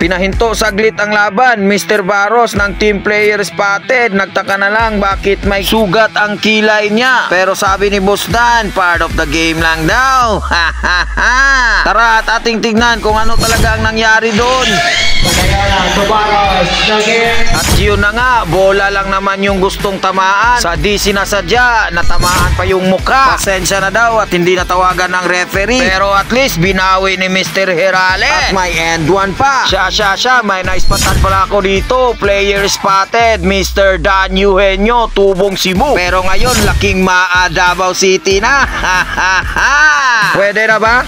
Pinahinto saglit ang laban. Mr. Barros ng team player spotted. Nagtaka na lang bakit may sugat ang kilay niya. Pero sabi ni Boss Dan, part of the game lang daw. Tara at ating tignan kung ano talaga ang nangyari doon. At yun na nga, bola lang naman yung gustong tamaan. Sa di sinasadya, natamaan pa yung mukha. Pasensya na daw at hindi natawagan ng referee. Pero at least binawi ni Mr. Herale. At may end one pa. Siya, may naispatan pala ako dito. Player spotted, Mr. Dan Eugenio, Tubong Cebu. Pero ngayon, laking Davao City na. Pwede na ba?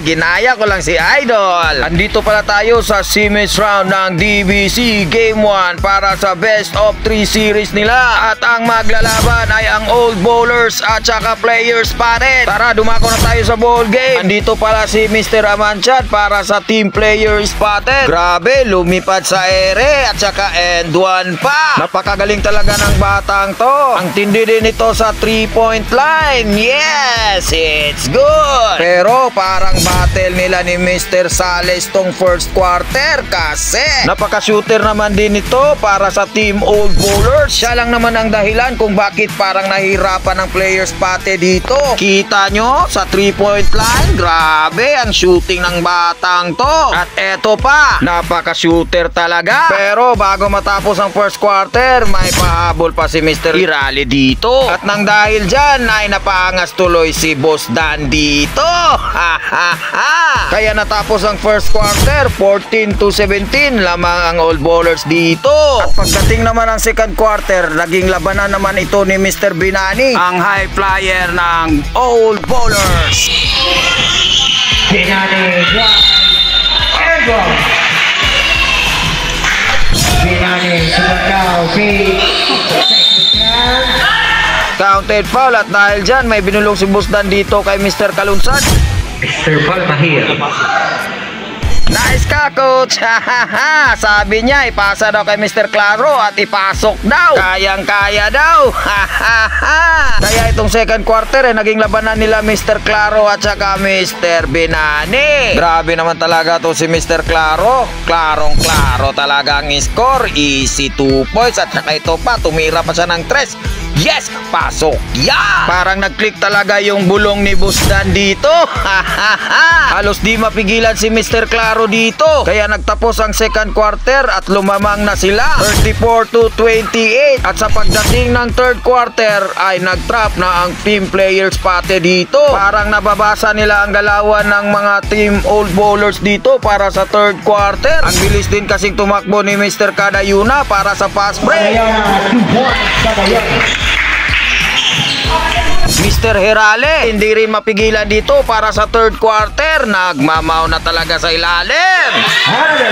Ginaya ko lang si Idol. Andito pala tayo sa semis round ng DBC Game 1 para sa best of 3 series nila. At ang maglalaban ay ang Old Bowlers at saka Player Spotted. Tara, dumako na tayo sa ball game. Andito pala si Mr. Amanchat para sa Team Player Spotted. Grabe, lumipad sa ere at saka end one pa. Napakagaling talaga ng batang to. Ang tindi din ito sa 3-point line. Yes, it's good. Pero parang battle nila ni Mr. Sales tong first quarter kasi napaka-shooter naman din ito para sa Team Old Bowlers. Siya lang naman ang dahilan kung bakit parang nahirapan ng Player Spotted dito. Kita nyo sa 3-point line, grabe ang shooting ng batang to. At eto pa, napaka-shooter talaga. Pero bago matapos ang first quarter, may pahabol pa si Mr. Herale dito. At nang dahil dyan ay napaangas tuloy si Boss Dan dito. Kaya natapos ang first quarter, 14-17 lamang ang Old Bowlers dito. At pagdating naman ang second quarter, naging labanan naman ito ni Mr. Binani, ang high flyer ng Old Bowlers. Binani, Binani, sumagaw, counted foul at dahil dyan may binulong si Boss Dan dito kay Mr. Kalunsad. Mr. Balmahir. Nice ka, coach. Sabi niya ipasa daw kay Mr. Claro at ipasok daw. Kayang-kaya daw. Kaya itong second quarter naging labanan nila Mr. Claro at saka Mr. Binani. Grabe naman talaga to si Mr. Claro. Klarong-klaro talaga ang score. Easy 2 points at saka ito pa, tumira pa siya ng 3. Yes! Pasok! Yeah! Parang nag-click talaga yung bulong ni Boss Dan dito. Halos di mapigilan si Mr. Claro dito. Kaya nagtapos ang second quarter at lumamang na sila 34-28. At sa pagdating ng third quarter ay nag-trap na ang Team Player Spotted dito. Parang nababasa nila ang galawan ng mga Team Old Bowlers dito para sa third quarter. Ang bilis din kasing tumakbo ni Mr. Kadayuna para sa fast break. Mr. Herale hindi rin mapigilan dito para sa third quarter. Nagmamaw na talaga sa ilalim. Herale,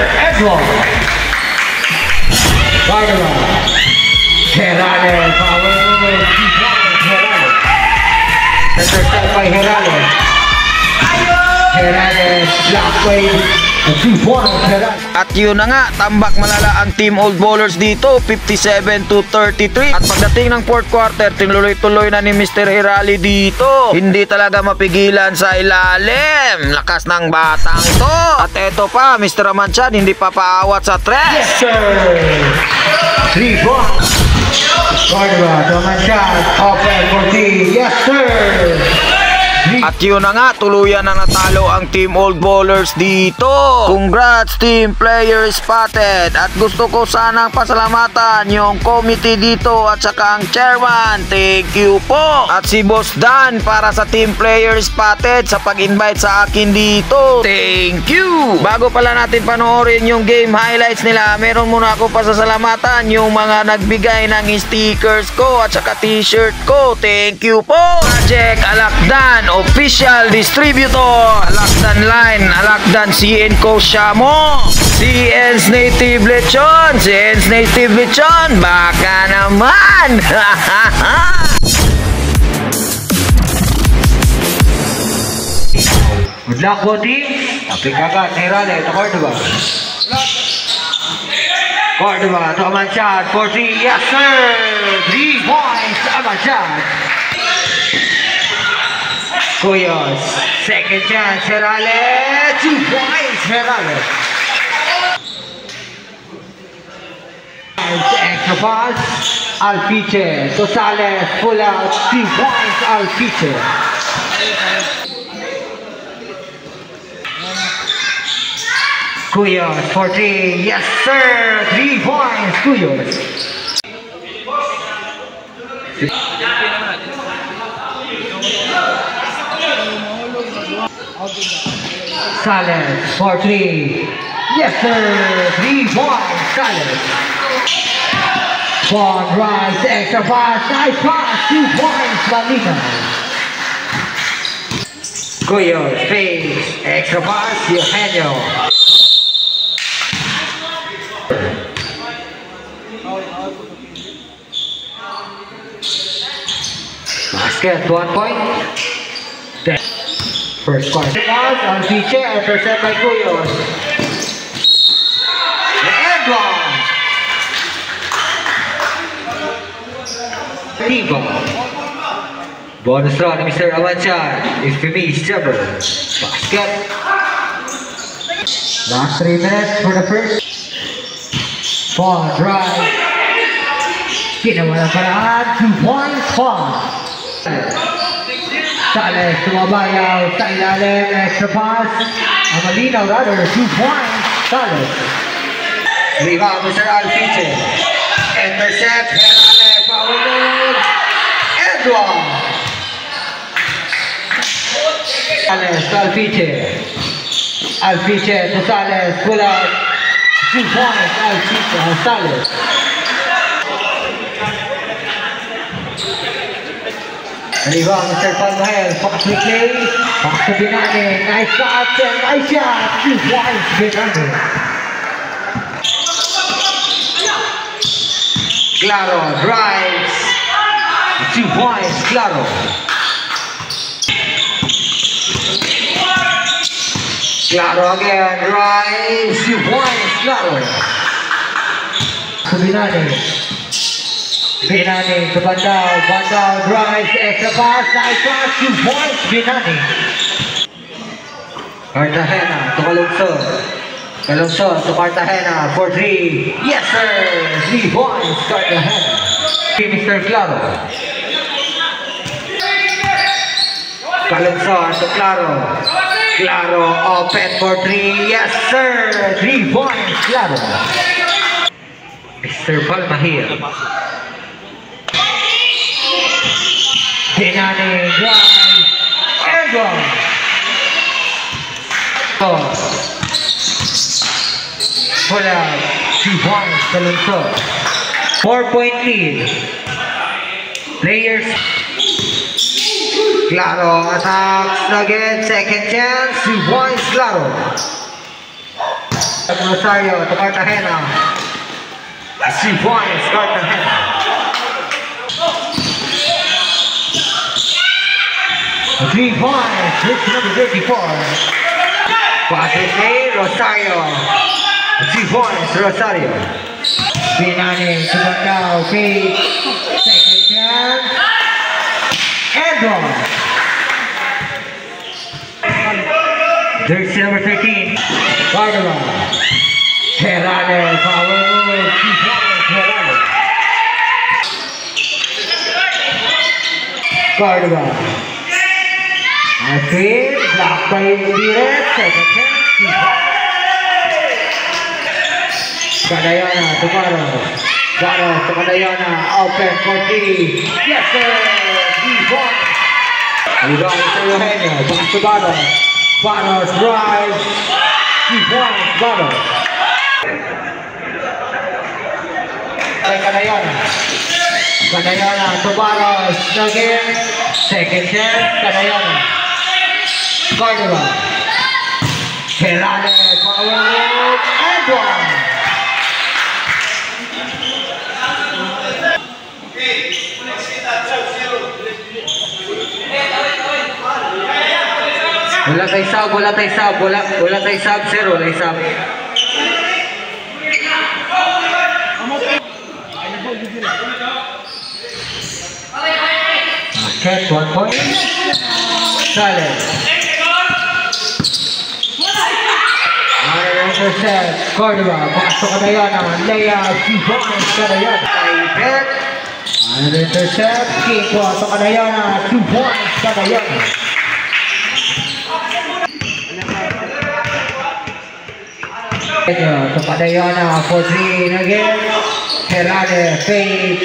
at yun na nga, tambak malala ang Team Old Bowlers dito, 57-33. At pagdating ng fourth quarter, tinuloy-tuloy na ni Mr. Herale dito. Hindi talaga mapigilan sa ilalim. Lakas ng batang to. At eto pa, Mr. Amanchan hindi pa paawat sa 3. Yes, sir! 3 points. Cordova, Amanchan, open for 3. Yes, sir! At yun na nga, tuluyan na natalo ang Team Old Bowlers dito. Congrats Team Player Spotted. At gusto ko sanang pasalamatan yung committee dito at saka ang chairman. Thank you po. At si Boss Dan para sa Team Player Spotted sa pag-invite sa akin dito. Thank you. Bago pala natin panoorin yung game highlights nila, meron muna ako pasasalamatan yung mga nagbigay ng stickers ko at saka t-shirt ko. Thank you po. Project Alakdan Official Distributor, Alakdan Line, Alakdan CN Co Shamo, CN's Native Lechon, CN's Native Lechon, baka naman. Good luck, Boti. Tapik agad, Herale, ito Cordova. Cordova, to Amanchan, 40, yes sir! 3 points, Amanchan. Cuyos, second chance, Herale, 2 points, Herale. extra pass, Alpiche, Tosales, pull out, 3 points, Alpiche. Cuyos for 3, yes sir, 3 points, Cuyos. Sales for 3, yes sir, 3 points, Sales. Bond rise, extra pass, nice pass, 2 points, Valina. Cuyos, face, extra pass, Eugenio. Basket, 1 point. First quarter pass on feature, intercept by Cuyos. And one. Tibo. Bonus round ni Mr. Awanchan. Infamous jumper. Basket. Last 3 minutes for the first. Ball drive. Ginawa ng paraan. 2 points. Ball. Sales tumabayaw sa ilalim. Extra pass. Ang malinaw rather. 2 points. Sales. Rebound Mr. Alpiche. Intercept. Herale. Power move. Edward. Sales to Alpiche. Alpiche to Sales. Pull out. 2 points. Alpiche. Sales. Rebound Mr. Palmahel. Fox play. Fox to Binane. Nice shot. Nice shot. 2 points. Binane. Claro drives. 2 points. Claro. Claro again. Drives. 2 points. Claro. To Binane. Binane to Bandao. Bandao drives. Extra pass. Nice pass. 2 points. Binane. Cartagena to Calungsod. Calungsod to Cartagena for 3. Yes sir. 3 points. Cartagena. Mr. Claro. Calungsod to Claro. Claro open for 3. Yes sir. 3 points. Claro. Mr. Palmahil. Binane drive. And one. Pull out. 2 points. Calungsod. 4-point lead. Players. Claro attacks again. Second chance. 2 points. Claro. Rosario to Cartagena. 2 points. Cartagena. A 3 points. Hits number 34. Patrick May. Rosario. 2 points. Rosario. Binane to Bandao. Fake. Second chance. And one. Jersey number 13. Cardova. Herale. Power move. 2 points. Herale. Cardova. I feel blocked by Direct. Second chance. 2 points. Cadayana to Baros. Baros to Cadayana. Open for 3. Yes sir. 3 points. Rebound to Eugenio. Pass to Baros. Baros drives. 3 points. Baros. By Cadayana. Cadayana to Baros. Again. Second chance. Cadayana. Cardova. Herale. Power move. And one. Wala tayo sub, wala tayo sub, wala tayo sub, sir, wala tayo sub. Basket, 1 point. Sales. intercept, Cordova, pasok ka na yan, Lea Givones ka na yan. Taipet, and intercept, Kiko, pasok ka na yan, Givones ka na yan. So ka na yan, 14 again, Herade, Faith,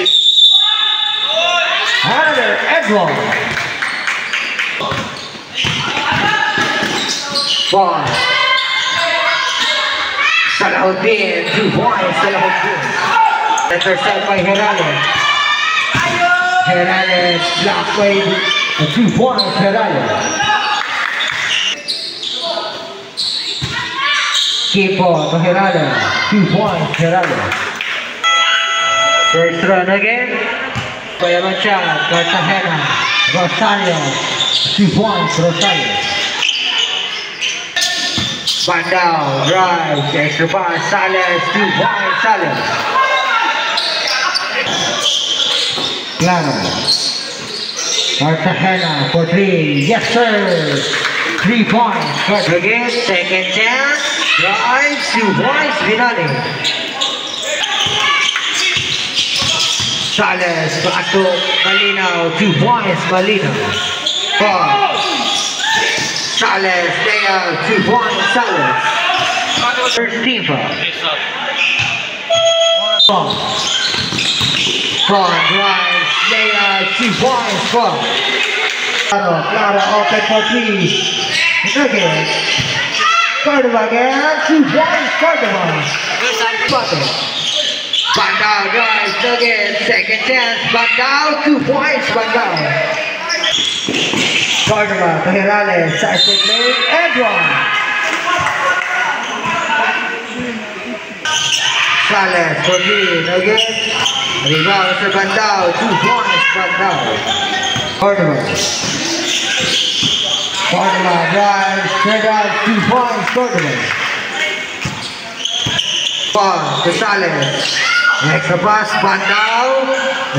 Hunter, Edward. 5. Salahuddin, 2 points, Salahuddin. Intercept by Herale. Herale, blocked by 2 points, Herale. Kipo to Herale, 2 points, Herale. First run again. Bayamancha, Cartagena, Rosario, 2 points, Rosario. Bandao, drive, extra pass, Sales, 2 points, Sales. Claro. Cartagena for 3, yes sir. 3 points. Again, second chance, drive, 2 points, Vinali. Sales, pasok, Malinaw, 2 points, Malinaw. 4. Sales, they are 2 points, Sales. First team foul. Front drive, they are 2 points, front. Claro, open for 3. Again. Cordova again, 2 points, Cordova. Button. Bandao drives again, second chance, Bandao, 2 points, Bandao. Cordova to Herale, second lane, Edward. Sales for 3, again. Rebound to Bandao, 2 points, Bandao. Cordova. Cordova drives, straight out, 2 points, Cordova. 4 to Sales. Extra pass, Bandao,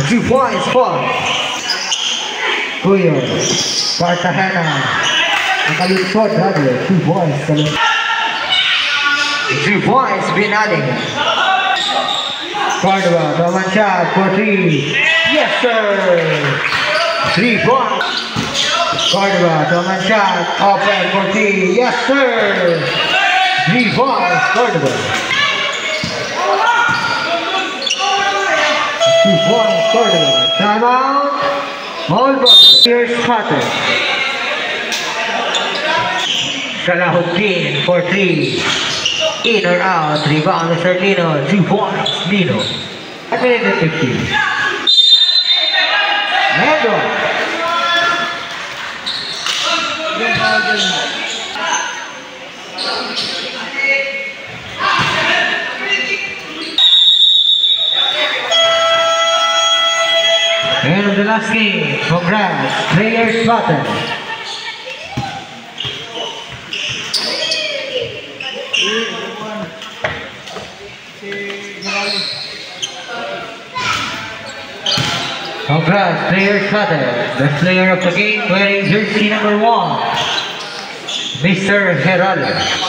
2 points, 4. Cuyo, Cartagena, nakalusot, 2 points, 2 points, Binali. Cordova, Romanchad for 3, yes sir, 3 points. Cordova, Romanchad, open for 3, yes sir, 3 points, Cordova. 2 points, Cordova, time out. Hold on. Here's Carter. Salahuddin for 3. In or out. Rebound Mr. Lino. 2 points. Lino. At minute 15. Mendo. End of the last game. Congrats, players spotted. Congrats, players spotted. The player of the game wearing jersey number 1, Mr. Herale.